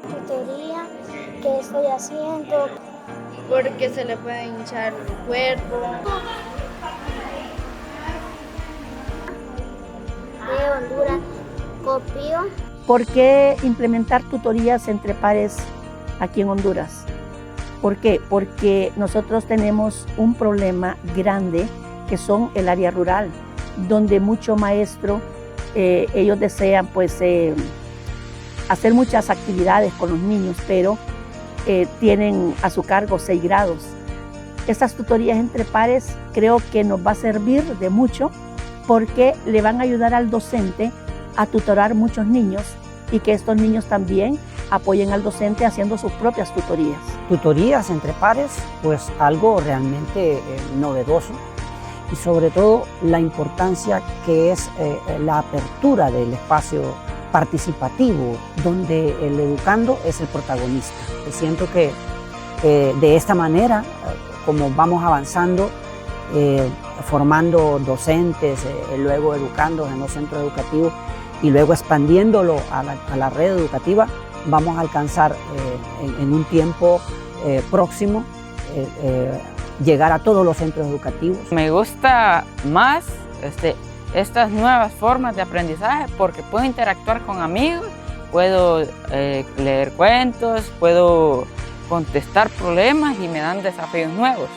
tutoría que estoy haciendo. Porque se le puede hinchar el cuerpo. De Honduras, copio. ¿Por qué implementar tutorías entre pares aquí en Honduras? ¿Por qué? Porque nosotros tenemos un problema grande que son el área rural, donde mucho maestro, ellos desean pues hacer muchas actividades con los niños, pero tienen a su cargo 6 grados. Estas tutorías entre pares creo que nos va a servir de mucho porque le van a ayudar al docente a tutorar muchos niños y que estos niños también apoyen al docente haciendo sus propias tutorías. Tutorías entre pares, pues algo realmente novedoso y sobre todo la importancia que es la apertura del espacio participativo donde el educando es el protagonista. Siento que de esta manera, como vamos avanzando, formando docentes, luego educando en los centros educativos y luego expandiéndolo a la red educativa, vamos a alcanzar en un tiempo próximo llegar a todos los centros educativos. Me gusta más estas nuevas formas de aprendizaje porque puedo interactuar con amigos, puedo leer cuentos, puedo contestar problemas y me dan desafíos nuevos.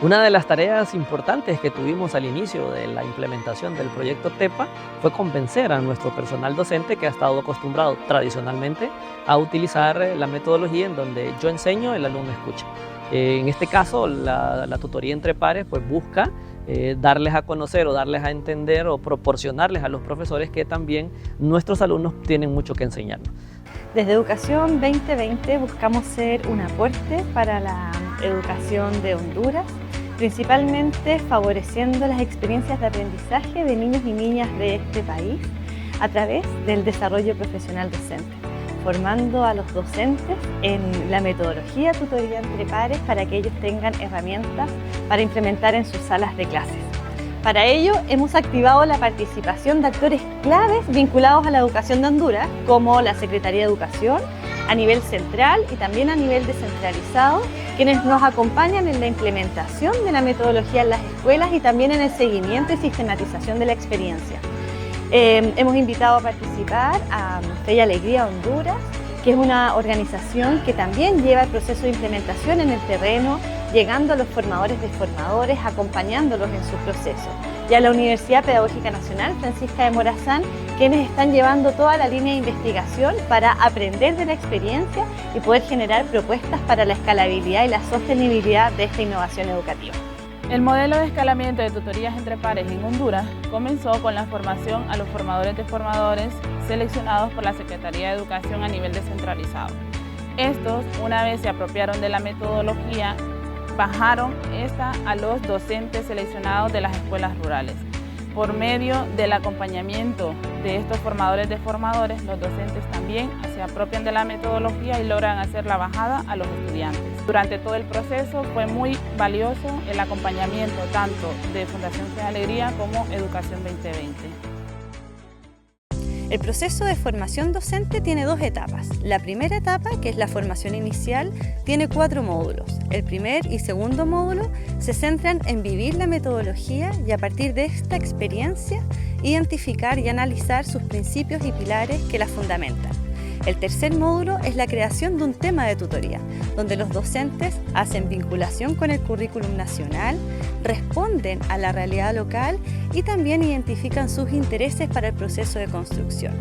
Una de las tareas importantes que tuvimos al inicio de la implementación del proyecto TEPA fue convencer a nuestro personal docente que ha estado acostumbrado tradicionalmente a utilizar la metodología en donde yo enseño, el alumno escucha. En este caso, la tutoría entre pares pues busca darles a conocer o darles a entender o proporcionarles a los profesores que también nuestros alumnos tienen mucho que enseñarnos. Desde Educación 2020 buscamos ser un aporte para la educación de Honduras, principalmente favoreciendo las experiencias de aprendizaje de niños y niñas de este país a través del desarrollo profesional docente, formando a los docentes en la metodología tutoría entre pares para que ellos tengan herramientas para implementar en sus salas de clases. Para ello, hemos activado la participación de actores claves vinculados a la educación de Honduras, como la Secretaría de Educación, a nivel central y también a nivel descentralizado, quienes nos acompañan en la implementación de la metodología en las escuelas y también en el seguimiento y sistematización de la experiencia. Hemos invitado a participar a Fe y Alegría Honduras, que es una organización que también lleva el proceso de implementación en el terreno, llegando a los formadores de formadores, acompañándolos en su proceso. Y a la Universidad Pedagógica Nacional Francisca de Morazán, quienes están llevando toda la línea de investigación para aprender de la experiencia y poder generar propuestas para la escalabilidad y la sostenibilidad de esta innovación educativa. El modelo de escalamiento de tutorías entre pares en Honduras comenzó con la formación a los formadores de formadores seleccionados por la Secretaría de Educación a nivel descentralizado. Estos, una vez se apropiaron de la metodología, bajaron esta a los docentes seleccionados de las escuelas rurales. Por medio del acompañamiento de estos formadores de formadores, los docentes también se apropian de la metodología y logran hacer la bajada a los estudiantes. Durante todo el proceso fue muy valioso el acompañamiento tanto de Fundación Fe y Alegría como Educación 2020. El proceso de formación docente tiene 2 etapas. La primera etapa, que es la formación inicial, tiene 4 módulos. El primer y segundo módulo se centran en vivir la metodología y a partir de esta experiencia identificar y analizar sus principios y pilares que la fundamentan. El tercer módulo es la creación de un tema de tutoría, donde los docentes hacen vinculación con el currículum nacional, responden a la realidad local y también identifican sus intereses para el proceso de construcción.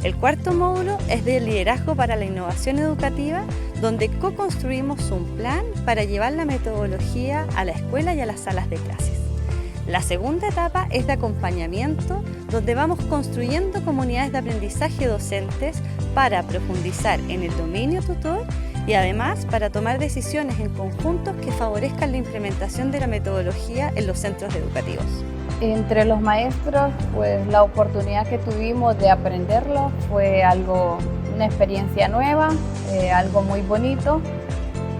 El cuarto módulo es de liderazgo para la innovación educativa, donde co-construimos un plan para llevar la metodología a la escuela y a las salas de clases. La segunda etapa es de acompañamiento, donde vamos construyendo comunidades de aprendizaje docentes para profundizar en el dominio tutor y además para tomar decisiones en conjuntos que favorezcan la implementación de la metodología en los centros educativos. Entre los maestros, pues la oportunidad que tuvimos de aprenderlo fue una experiencia nueva, algo muy bonito.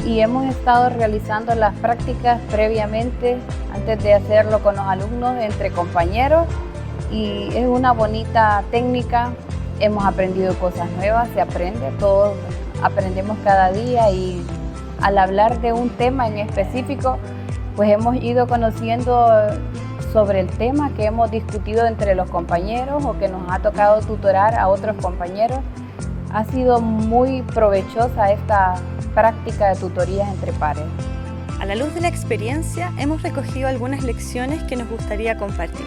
Y hemos estado realizando las prácticas previamente, antes de hacerlo con los alumnos, entre compañeros, y es una bonita técnica. Hemos aprendido cosas nuevas, se aprende, todos aprendemos cada día y al hablar de un tema en específico, pues hemos ido conociendo sobre el tema que hemos discutido entre los compañeros o que nos ha tocado tutorar a otros compañeros. Ha sido muy provechosa esta práctica de tutorías entre pares. A la luz de la experiencia, hemos recogido algunas lecciones que nos gustaría compartir.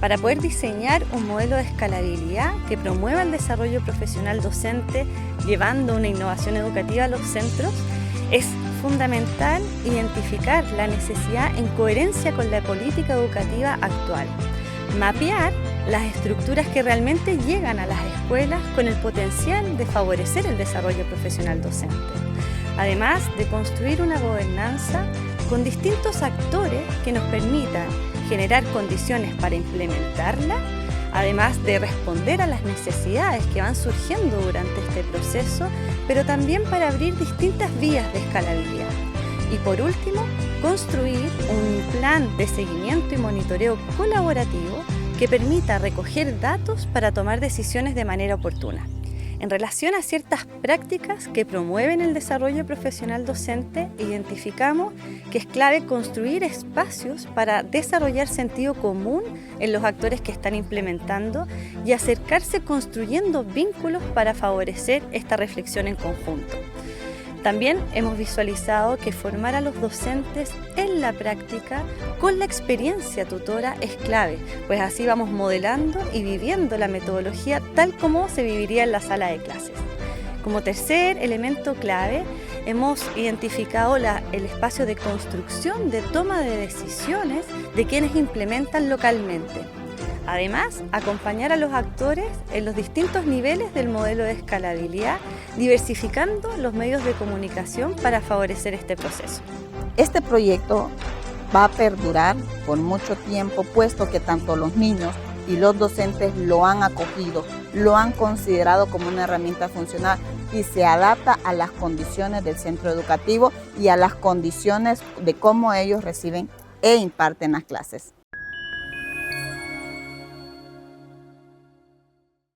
Para poder diseñar un modelo de escalabilidad que promueva el desarrollo profesional docente, llevando una innovación educativa a los centros, es fundamental identificar la necesidad en coherencia con la política educativa actual. Mapear las estructuras que realmente llegan a las escuelas con el potencial de favorecer el desarrollo profesional docente. Además de construir una gobernanza con distintos actores que nos permitan generar condiciones para implementarla, además de responder a las necesidades que van surgiendo durante este proceso, pero también para abrir distintas vías de escalabilidad. Y por último, construir un plan de seguimiento y monitoreo colaborativo que permita recoger datos para tomar decisiones de manera oportuna. En relación a ciertas prácticas que promueven el desarrollo profesional docente, identificamos que es clave construir espacios para desarrollar sentido común en los actores que están implementando y acercarse construyendo vínculos para favorecer esta reflexión en conjunto. También hemos visualizado que formar a los docentes en la práctica con la experiencia tutora es clave, pues así vamos modelando y viviendo la metodología tal como se viviría en la sala de clases. Como tercer elemento clave, hemos identificado el espacio de construcción de toma de decisiones de quienes implementan localmente. Además, acompañar a los actores en los distintos niveles del modelo de escalabilidad, diversificando los medios de comunicación para favorecer este proceso. Este proyecto va a perdurar por mucho tiempo, puesto que tanto los niños y los docentes lo han acogido, lo han considerado como una herramienta funcional y se adapta a las condiciones del centro educativo y a las condiciones de cómo ellos reciben e imparten las clases.